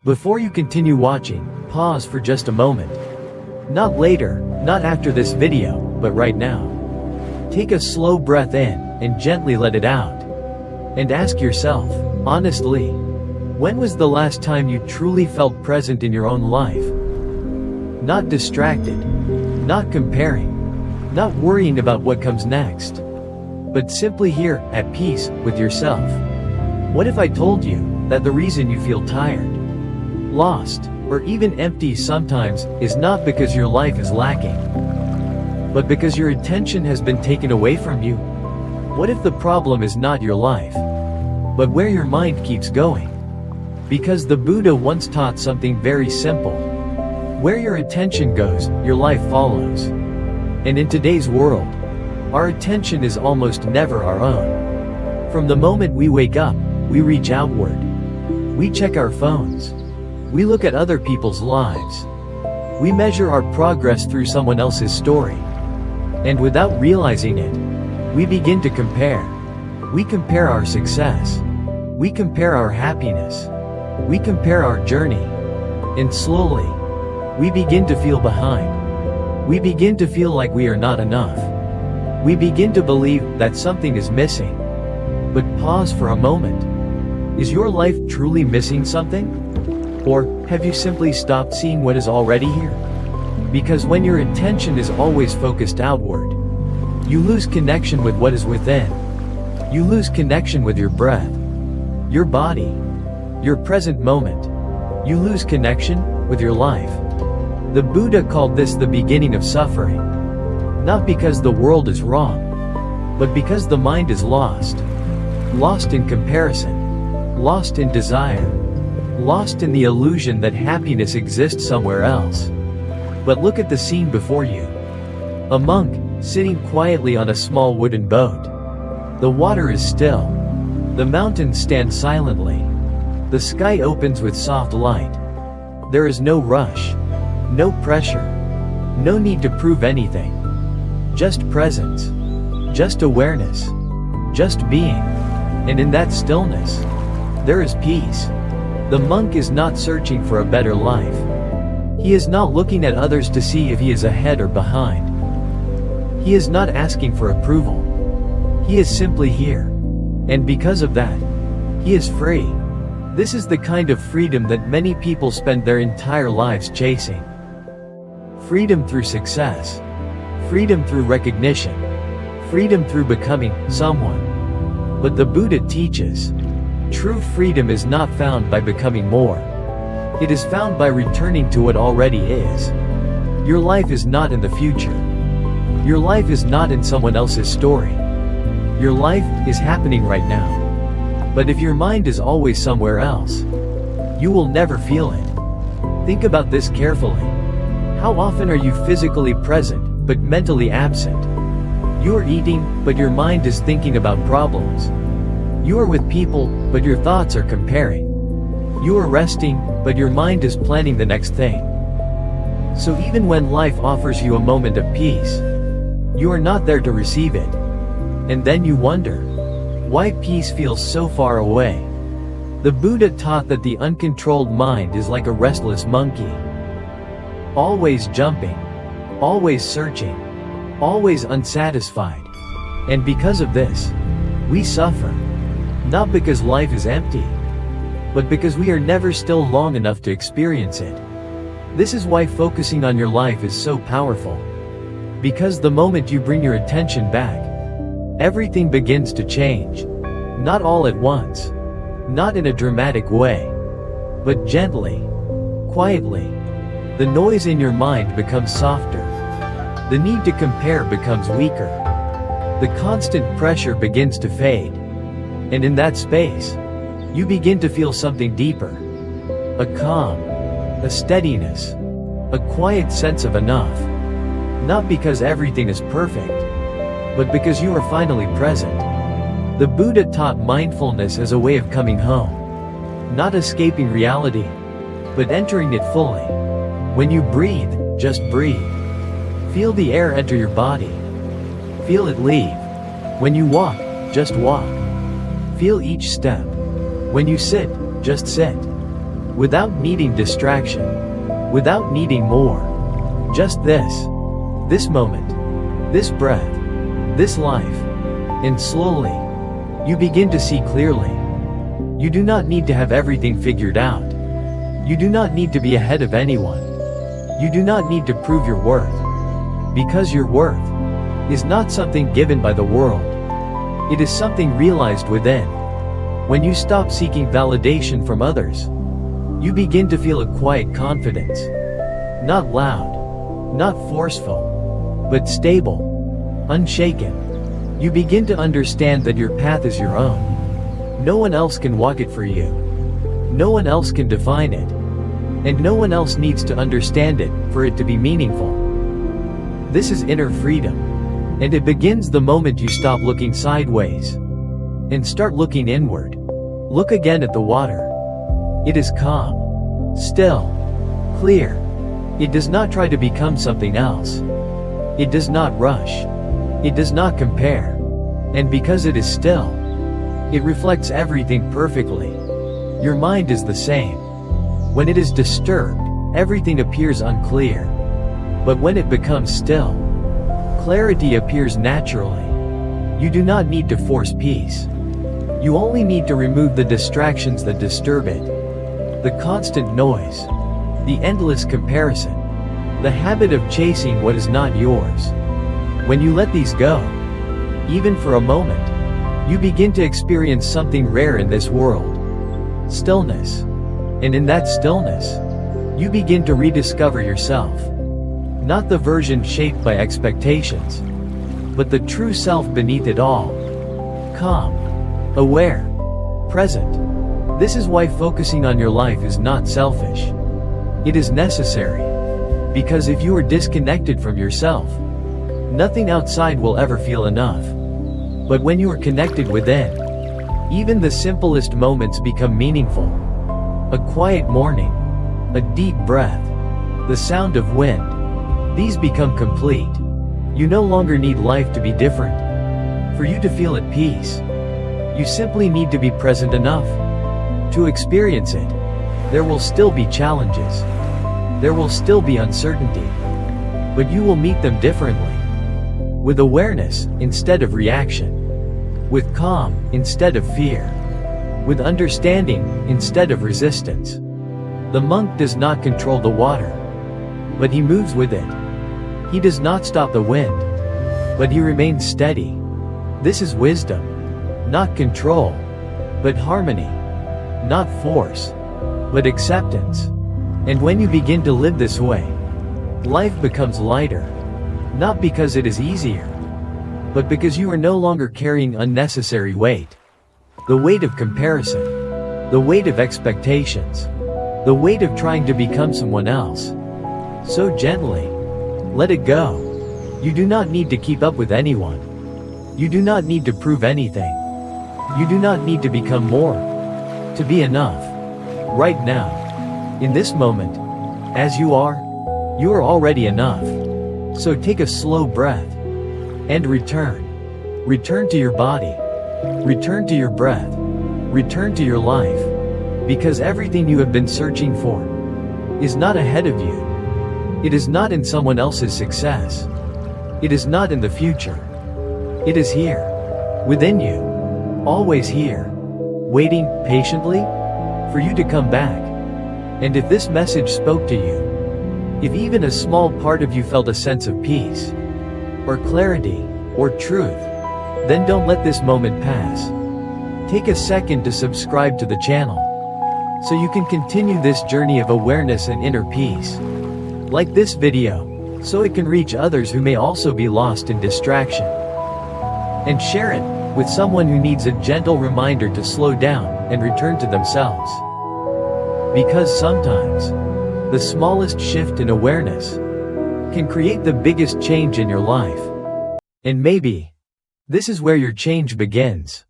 Before you continue watching, pause for just a moment. Not later, not after this video, but right now. Take a slow breath in, and gently let it out. And ask yourself, honestly, when was the last time you truly felt present in your own life? Not distracted, not comparing, not worrying about what comes next, but simply here, at peace, with yourself. What if I told you that the reason you feel tired, lost, or even empty sometimes is not because your life is lacking, but because your attention has been taken away from you? What if the problem is not your life, but where your mind keeps going? Because the Buddha once taught something very simple. Where your attention goes, your life follows. And in today's world, our attention is almost never our own. From the moment we wake up, we reach outward. We check our phones. We look at other people's lives. We measure our progress through someone else's story. And without realizing it, we begin to compare. We compare our success. We compare our happiness. We compare our journey. And slowly, we begin to feel behind. We begin to feel like we are not enough. We begin to believe that something is missing. But pause for a moment. Is your life truly missing something? Or have you simply stopped seeing what is already here? Because when your attention is always focused outward, you lose connection with what is within. You lose connection with your breath, your body, your present moment. You lose connection with your life. The Buddha called this the beginning of suffering. Not because the world is wrong, but because the mind is lost. Lost in comparison, lost in desire, lost in the illusion that happiness exists somewhere else. But look at the scene before you. A monk, sitting quietly on a small wooden boat. The water is still. The mountains stand silently. The sky opens with soft light. There is no rush, no pressure, no need to prove anything. Just presence, just awareness, just being. And in that stillness, there is peace. The monk is not searching for a better life. He is not looking at others to see if he is ahead or behind. He is not asking for approval. He is simply here. And because of that, he is free. This is the kind of freedom that many people spend their entire lives chasing. Freedom through success. Freedom through recognition. Freedom through becoming someone. But the Buddha teaches, true freedom is not found by becoming more. It is found by returning to what already is. Your life is not in the future. Your life is not in someone else's story. Your life is happening right now. But if your mind is always somewhere else, you will never feel it. Think about this carefully. How often are you physically present, but mentally absent? You are eating, but your mind is thinking about problems. You are with people, but your thoughts are comparing. You are resting, but your mind is planning the next thing. So even when life offers you a moment of peace, you are not there to receive it. And then you wonder, why peace feels so far away? The Buddha taught that the uncontrolled mind is like a restless monkey. Always jumping, always searching, always unsatisfied. And because of this, we suffer. Not because life is empty, but because we are never still long enough to experience it. This is why focusing on your life is so powerful. Because the moment you bring your attention back, everything begins to change. Not all at once, not in a dramatic way, but gently, quietly. The noise in your mind becomes softer. The need to compare becomes weaker. The constant pressure begins to fade. And in that space, you begin to feel something deeper. A calm, a steadiness, a quiet sense of enough. Not because everything is perfect, but because you are finally present. The Buddha taught mindfulness as a way of coming home. Not escaping reality, but entering it fully. When you breathe, just breathe. Feel the air enter your body. Feel it leave. When you walk, just walk. Feel each step. When you sit, just sit. without needing distraction, without needing more. Just this moment, this breath, this life. And slowly, you begin to see clearly. You do not need to have everything figured out. You do not need to be ahead of anyone. You do not need to prove your worth. Because your worth is not something given by the world. It is something realized within. When you stop seeking validation from others, you begin to feel a quiet confidence. Not loud, not forceful, but stable, unshaken. You begin to understand that your path is your own. No one else can walk it for you. No one else can define it. And no one else needs to understand it for it to be meaningful. This is inner freedom. And it begins the moment you stop looking sideways and start looking inward. Look again at the water. It is calm, still, clear. It does not try to become something else. It does not rush. It does not compare. And because it is still, it reflects everything perfectly. Your mind is the same. When it is disturbed, everything appears unclear. But when it becomes still, clarity appears naturally. You do not need to force peace. You only need to remove the distractions that disturb it. The constant noise, the endless comparison, the habit of chasing what is not yours. When you let these go, even for a moment, you begin to experience something rare in this world. Stillness. And in that stillness, you begin to rediscover yourself. Not the version shaped by expectations, but the true self beneath it all. Calm, aware, present. This is why focusing on your life is not selfish. It is necessary. Because if you are disconnected from yourself, nothing outside will ever feel enough. But when you are connected within, even the simplest moments become meaningful. A quiet morning, a deep breath, the sound of wind. These become complete. You no longer need life to be different. For you to feel at peace, you simply need to be present enough to experience it. There will still be challenges. There will still be uncertainty. But you will meet them differently. With awareness instead of reaction. With calm instead of fear. With understanding instead of resistance. The monk does not control the water, but he moves with it. He does not stop the wind, but he remains steady. This is wisdom. Not control, but harmony. Not force, but acceptance. And when you begin to live this way, life becomes lighter. Not because it is easier, but because you are no longer carrying unnecessary weight. The weight of comparison, the weight of expectations, the weight of trying to become someone else. So gently, let it go. You do not need to keep up with anyone. You do not need to prove anything. You do not need to become more. To be enough. Right now. In this moment. As you are already enough. So take a slow breath. And return. Return to your body. Return to your breath. Return to your life. Because everything you have been searching for is not ahead of you. It is not in someone else's success. It is not in the future. It is here. Within you. Always here. Waiting patiently for you to come back. And if this message spoke to you, if even a small part of you felt a sense of peace, or clarity, or truth, then don't let this moment pass. Take a second to subscribe to the channel, so you can continue this journey of awareness and inner peace. Like this video, so it can reach others who may also be lost in distraction. And share it with someone who needs a gentle reminder to slow down and return to themselves. Because sometimes, the smallest shift in awareness can create the biggest change in your life. And maybe, this is where your change begins.